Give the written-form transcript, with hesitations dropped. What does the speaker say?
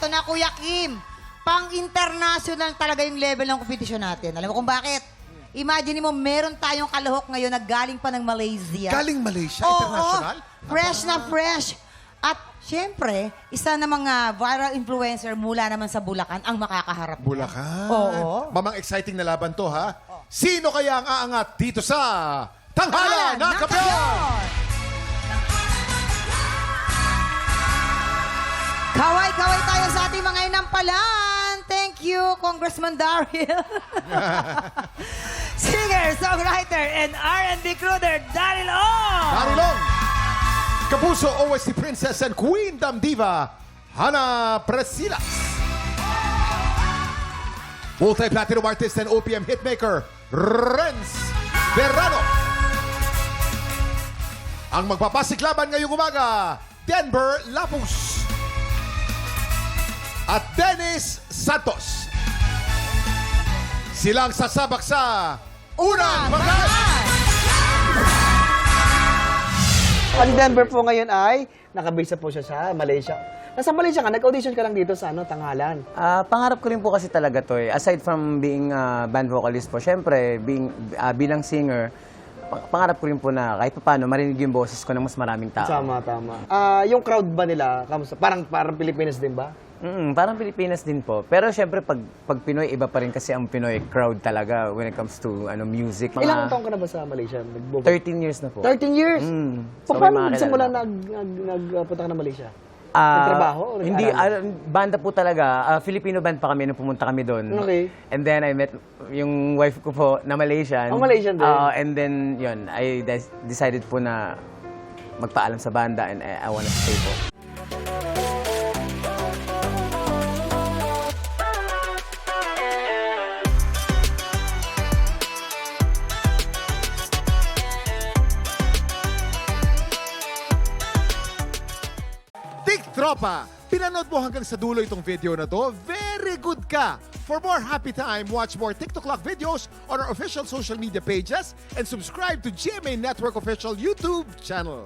Eto na, Kuya Kim. Pang-international talaga yung level ng kompetisyon natin. Alam mo kung bakit? Imagine mo, meron tayong kalahok ngayon na galing pa ng Malaysia. Galing Malaysia, Oo, international? fresh na fresh. At syempre, isa na mga viral influencer mula naman sa Bulacan ang makakaharap. Bulacan. Oo. Mamang exciting na laban to, ha? Sino kaya ang aangat dito sa Tanghalan ng Kampiyon? Kaway-kaway tayo sa ating mga inampalan. Thank you, Congressman Daryl. Singer, songwriter, and R&B crooner, Daryl Ong. Marilong, Kapuso OST Princess and Queen Dam Diva, Hana Presilas. Multi-platinum artist and OPM hitmaker, Renz Verano. Ang magpapasiklaban ngayong umaga, Denver Lapus. At Dennis Santos. Silang sasabak sa Unang Bagas! Ang Denver po ngayon ay nakabisa po siya sa Malaysia. Nasa Malaysia ka, nag-audition ka lang dito sa Tanghalan. Pangarap ko rin po kasi talaga to eh. Aside from being band vocalist po, syempre, bilang singer, pangarap ko rin po na kahit paano marinig yung boses ko ng mas maraming tao. Tama. Yung crowd ba nila, kamusta? Parang Pilipinas din ba? Parang Pilipinas din po. Pero syempre, pag Pinoy, iba pa rin kasi ang Pinoy crowd talaga when it comes to music. Ilang taon ka na ba sa Malaysia? 13 years na po. 13 years? So, Paano may mga simula kilala nagpunta ka na Malaysia? Nagtrabaho o Hindi, nag-aral? banda po talaga. Filipino band pa kami nung pumunta kami doon. Okay. And then I met yung wife ko po na Malaysian. Malaysian din. And then, yun, I decided po na magpaalam sa banda and I wanna stay po. Tropa, pinanood mo hanggang sa dulo itong video na to? Very good ka! For more happy time, watch more TikTok Lock videos on our official social media pages and subscribe to GMA Network official YouTube channel.